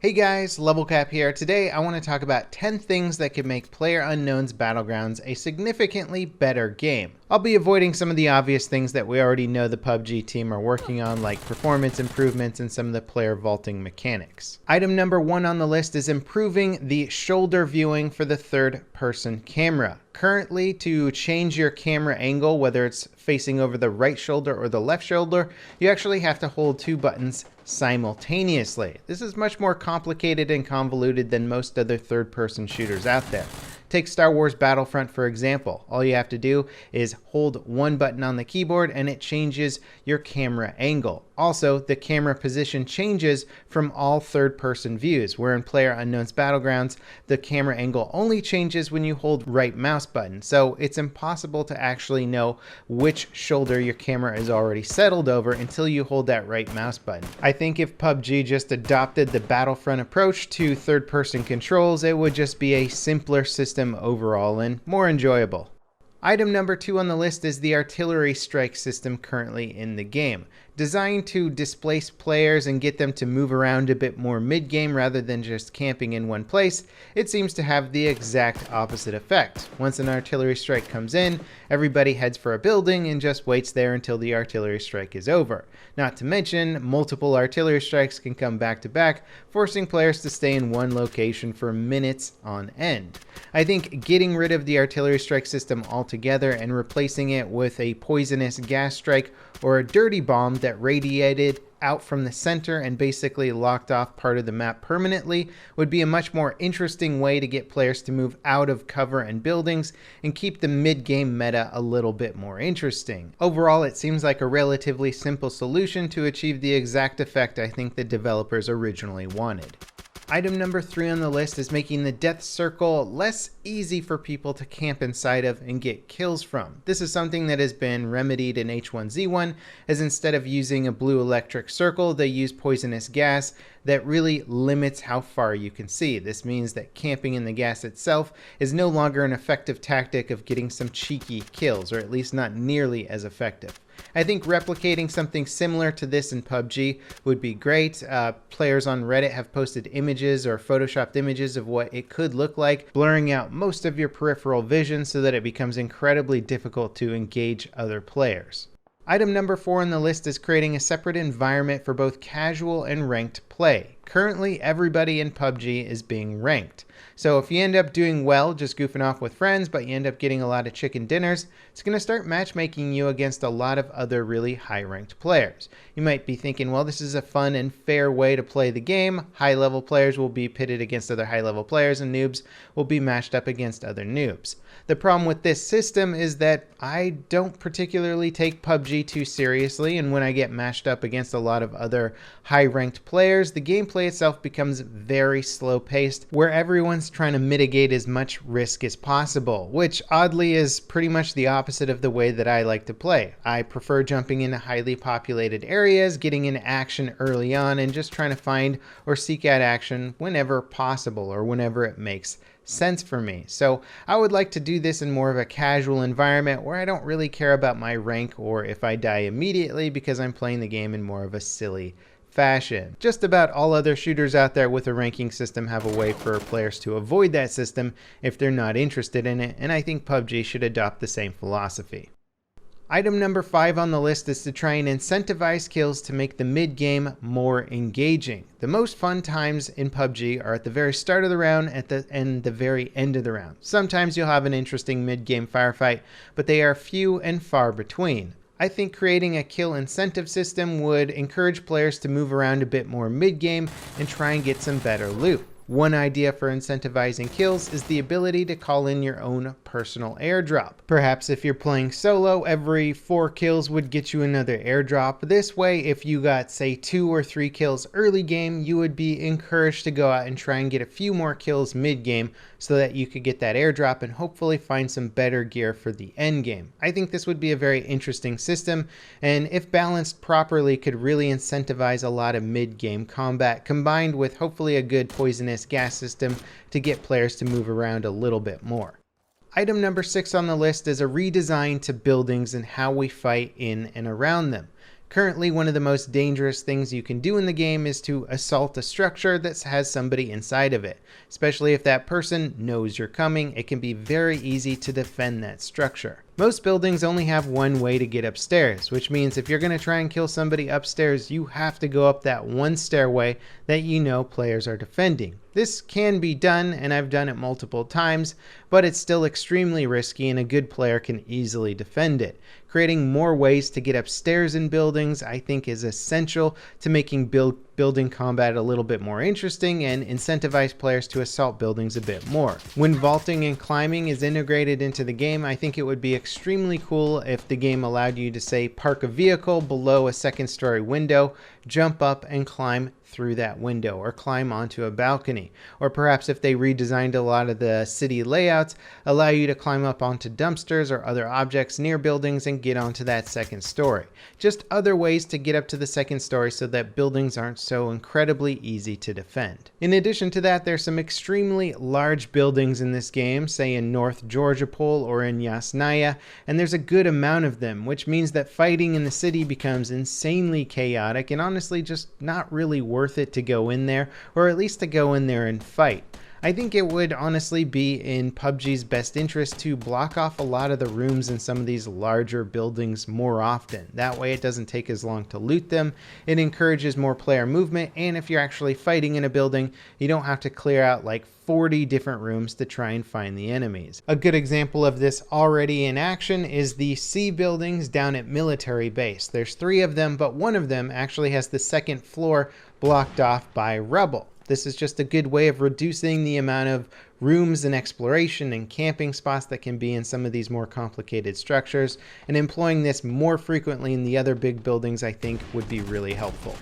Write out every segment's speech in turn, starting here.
Hey guys, Level Cap here. Today I want to talk about 10 things that could make PlayerUnknown's Battlegrounds a significantly better game. I'll be avoiding some of the obvious things that we already know the PUBG team are working on, like performance improvements and some of the player vaulting mechanics. Item number 1 on the list is improving the shoulder viewing for the third-person camera. Currently, to change your camera angle, whether it's facing over the right shoulder or the left shoulder, you actually have to hold two buttons simultaneously. This is much more complicated and convoluted than most other third-person shooters out there. Take Star Wars Battlefront for example. All you have to do is hold one button on the keyboard and it changes your camera angle. Also, the camera position changes from all third-person views, where in PlayerUnknown's Battlegrounds, the camera angle only changes when you hold right mouse button, so it's impossible to actually know which shoulder your camera is already settled over until you hold that right mouse button. I think if PUBG just adopted the Battlefront approach to third-person controls, it would just be a simpler system overall and more enjoyable. Item number 2 on the list is the artillery strike system currently in the game. Designed to displace players and get them to move around a bit more mid-game rather than just camping in one place, it seems to have the exact opposite effect. Once an artillery strike comes in, everybody heads for a building and just waits there until the artillery strike is over. Not to mention, multiple artillery strikes can come back to back, forcing players to stay in one location for minutes on end. I think getting rid of the artillery strike system altogether and replacing it with a poisonous gas strike or a dirty bomb that radiated out from the center and basically locked off part of the map permanently would be a much more interesting way to get players to move out of cover and buildings and keep the mid-game meta a little bit more interesting. Overall, it seems like a relatively simple solution to achieve the exact effect I think the developers originally wanted. Item number 3 on the list is making the death circle less easy for people to camp inside of and get kills from. This is something that has been remedied in H1Z1, as instead of using a blue electric circle, they use poisonous gas that really limits how far you can see. This means that camping in the gas itself is no longer an effective tactic of getting some cheeky kills, or at least not nearly as effective. I think replicating something similar to this in PUBG would be great. Players on Reddit have posted images or photoshopped images of what it could look like, blurring out most of your peripheral vision so that it becomes incredibly difficult to engage other players. Item number 4 on the list is creating a separate environment for both casual and ranked play. Currently, everybody in PUBG is being ranked. So if you end up doing well just goofing off with friends, but you end up getting a lot of chicken dinners, it's going to start matchmaking you against a lot of other really high-ranked players. You might be thinking, well, this is a fun and fair way to play the game. High-level players will be pitted against other high-level players, and noobs will be matched up against other noobs. The problem with this system is that I don't particularly take PUBG too seriously, and when I get matched up against a lot of other high-ranked players, the gameplay itself becomes very slow-paced, where everyone's trying to mitigate as much risk as possible, which oddly is pretty much the opposite of the way that I like to play. I prefer jumping into highly populated areas, getting into action early on, and just trying to find or seek out action whenever possible or whenever it makes sense for me. So I would like to do this in more of a casual environment where I don't really care about my rank or if I die immediately, because I'm playing the game in more of a silly fashion. Just about all other shooters out there with a ranking system have a way for players to avoid that system if they're not interested in it, and I think PUBG should adopt the same philosophy. Item number 5 on the list is to try and incentivize kills to make the mid-game more engaging. The most fun times in PUBG are at the very start of the round and the very end of the round. Sometimes you'll have an interesting mid-game firefight, but they are few and far between. I think creating a kill incentive system would encourage players to move around a bit more mid-game and try and get some better loot. One idea for incentivizing kills is the ability to call in your own personal airdrop. Perhaps if you're playing solo, every 4 kills would get you another airdrop. This way, if you got, say, 2 or 3 kills early game, you would be encouraged to go out and try and get a few more kills mid game so that you could get that airdrop and hopefully find some better gear for the end game. I think this would be a very interesting system, and if balanced properly, could really incentivize a lot of mid game combat, combined with hopefully a good poisonous gas system to get players to move around a little bit more. Item number 6 on the list is a redesign to buildings and how we fight in and around them. Currently, one of the most dangerous things you can do in the game is to assault a structure that has somebody inside of it. Especially if that person knows you're coming, it can be very easy to defend that structure. Most buildings only have one way to get upstairs, which means if you're going to try and kill somebody upstairs, you have to go up that one stairway that you know players are defending. This can be done, and I've done it multiple times, but it's still extremely risky and a good player can easily defend it. Creating more ways to get upstairs in buildings, I think, is essential to making building combat a little bit more interesting and incentivize players to assault buildings a bit more. When vaulting and climbing is integrated into the game, I think it would be extremely cool if the game allowed you to, say, park a vehicle below a second-story window, jump up and climb through that window, or climb onto a balcony. Or perhaps if they redesigned a lot of the city layouts, allow you to climb up onto dumpsters or other objects near buildings and get onto that second story. Just other ways to get up to the second story so that buildings aren't so incredibly easy to defend. In addition to that, there's some extremely large buildings in this game, say in North Georgia Pole or in Yasnaya, and there's a good amount of them, which means that fighting in the city becomes insanely chaotic and honestly just not really worth it to go in there, or at least to go in there and fight. I think it would honestly be in PUBG's best interest to block off a lot of the rooms in some of these larger buildings more often. That way it doesn't take as long to loot them, it encourages more player movement, and if you're actually fighting in a building, you don't have to clear out like 40 different rooms to try and find the enemies. A good example of this already in action is the C buildings down at Military Base. There's 3 of them, but one of them actually has the second floor blocked off by rubble. This is just a good way of reducing the amount of rooms and exploration and camping spots that can be in some of these more complicated structures, and employing this more frequently in the other big buildings I think would be really helpful.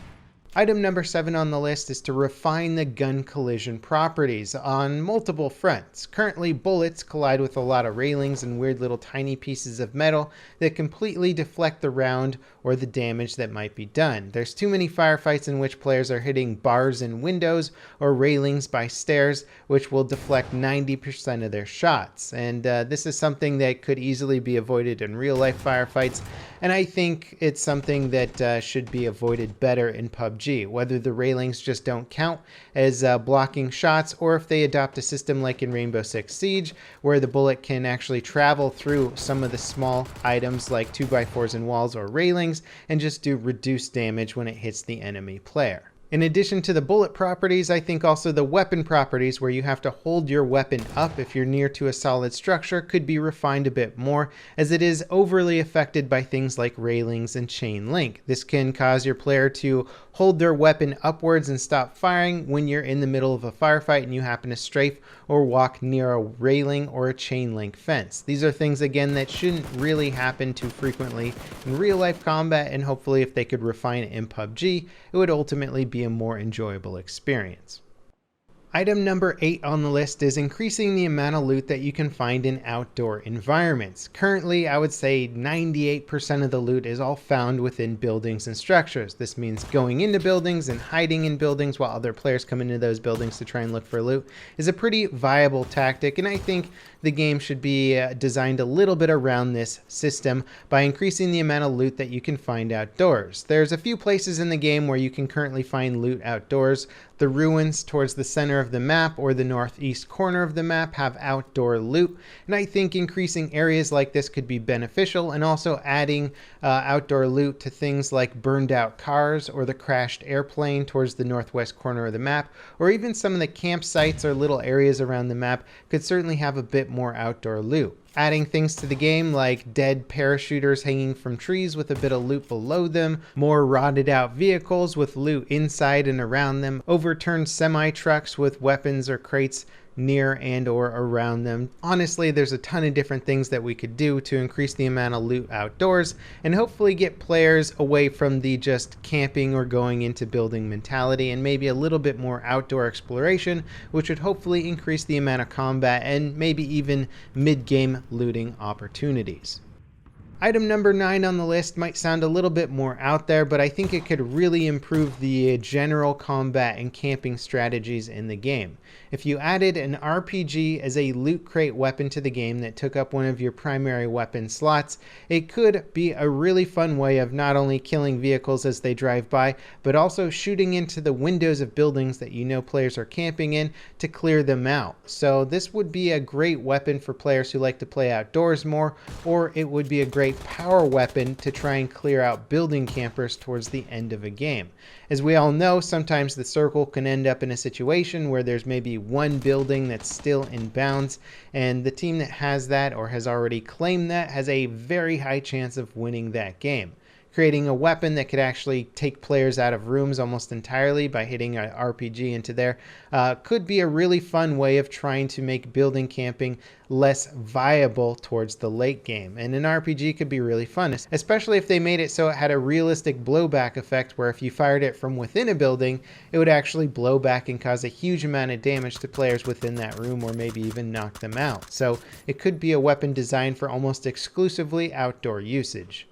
Item number 7 on the list is to refine the gun collision properties on multiple fronts. Currently, bullets collide with a lot of railings and weird little tiny pieces of metal that completely deflect the round or the damage that might be done. There's too many firefights in which players are hitting bars and windows or railings by stairs, which will deflect 90% of their shots. And this is something that could easily be avoided in real life firefights, and I think it's something that should be avoided better in PUBG, whether the railings just don't count as blocking shots, or if they adopt a system like in Rainbow Six Siege, where the bullet can actually travel through some of the small items like 2x4s and walls or railings, and just do reduced damage when it hits the enemy player. In addition to the bullet properties, I think also the weapon properties, where you have to hold your weapon up if you're near to a solid structure, could be refined a bit more, as it is overly affected by things like railings and chain link. This can cause your player to hold their weapon upwards and stop firing when you're in the middle of a firefight and you happen to strafe or walk near a railing or a chain link fence. These are things, again, that shouldn't really happen too frequently in real life combat, and hopefully if they could refine it in PUBG, it would ultimately be a more enjoyable experience. Item number 8 on the list is increasing the amount of loot that you can find in outdoor environments. Currently, I would say 98% of the loot is all found within buildings and structures. This means going into buildings and hiding in buildings while other players come into those buildings to try and look for loot is a pretty viable tactic, and I think the game should be designed a little bit around this system by increasing the amount of loot that you can find outdoors. There's a few places in the game where you can currently find loot outdoors. The ruins towards the center of the map or the northeast corner of the map have outdoor loot, and I think increasing areas like this could be beneficial, and also adding outdoor loot to things like burned out cars or the crashed airplane towards the northwest corner of the map, or even some of the campsites or little areas around the map could certainly have a bit more outdoor loot. Adding things to the game like dead parachuters hanging from trees with a bit of loot below them, more rotted out vehicles with loot inside and around them, overturned semi-trucks with weapons or crates near and or around them. Honestly, there's a ton of different things that we could do to increase the amount of loot outdoors and hopefully get players away from the just camping or going into building mentality, and maybe a little bit more outdoor exploration, which would hopefully increase the amount of combat and maybe even mid-game looting opportunities. Item number 9 on the list might sound a little bit more out there, but I think it could really improve the general combat and camping strategies in the game. If you added an RPG as a loot crate weapon to the game that took up one of your primary weapon slots, it could be a really fun way of not only killing vehicles as they drive by, but also shooting into the windows of buildings that you know players are camping in to clear them out. So this would be a great weapon for players who like to play outdoors more, or it would be a great power weapon to try and clear out building campers towards the end of a game. As we all know, sometimes the circle can end up in a situation where there's maybe one building that's still in bounds, and the team that has that or has already claimed that has a very high chance of winning that game. Creating a weapon that could actually take players out of rooms almost entirely by hitting an RPG into there could be a really fun way of trying to make building camping less viable towards the late game. And an RPG could be really fun, especially if they made it so it had a realistic blowback effect where if you fired it from within a building, it would actually blow back and cause a huge amount of damage to players within that room, or maybe even knock them out. So it could be a weapon designed for almost exclusively outdoor usage.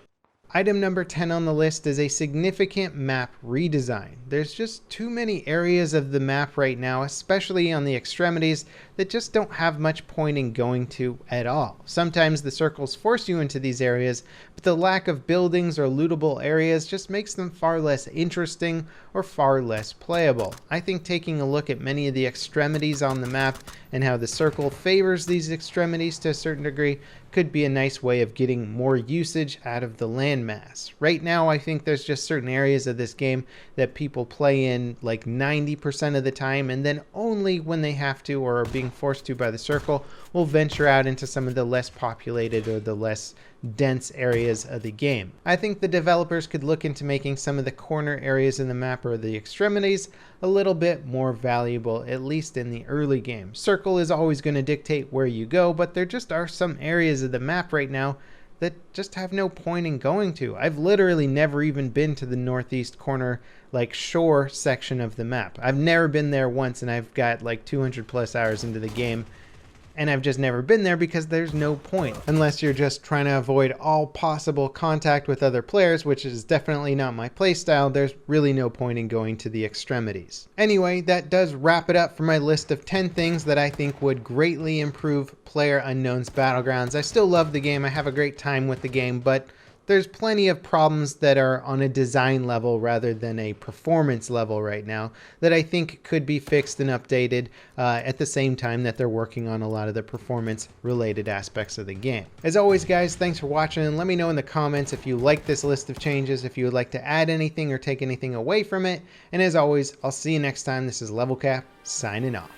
Item number 10 on the list is a significant map redesign. There's just too many areas of the map right now, especially on the extremities, that just don't have much point in going to at all. Sometimes the circles force you into these areas, but the lack of buildings or lootable areas just makes them far less interesting or far less playable. I think taking a look at many of the extremities on the map and how the circle favors these extremities to a certain degree could be a nice way of getting more usage out of the landmass. Right now, I think there's just certain areas of this game that people play in like 90% of the time, and then only when they have to or are being forced to by the circle will venture out into some of the less populated or the less dense areas of the game. I think the developers could look into making some of the corner areas in the map or the extremities a little bit more valuable, at least in the early game. Circle is always going to dictate where you go, but there just are some areas of the map right now that just have no point in going to. I've literally never even been to the northeast corner, like shore section of the map. I've never been there once, and I've got like 200 plus hours into the game, and I've just never been there because there's no point. Unless you're just trying to avoid all possible contact with other players, which is definitely not my playstyle, there's really no point in going to the extremities. Anyway, that does wrap it up for my list of 10 things that I think would greatly improve PlayerUnknown's Battlegrounds. I still love the game, I have a great time with the game, but there's plenty of problems that are on a design level rather than a performance level right now that I think could be fixed and updated at the same time that they're working on a lot of the performance related aspects of the game. As always, guys, thanks for watching, and let me know in the comments if you like this list of changes, if you would like to add anything or take anything away from it. And as always, I'll see you next time. This is Level Cap signing off.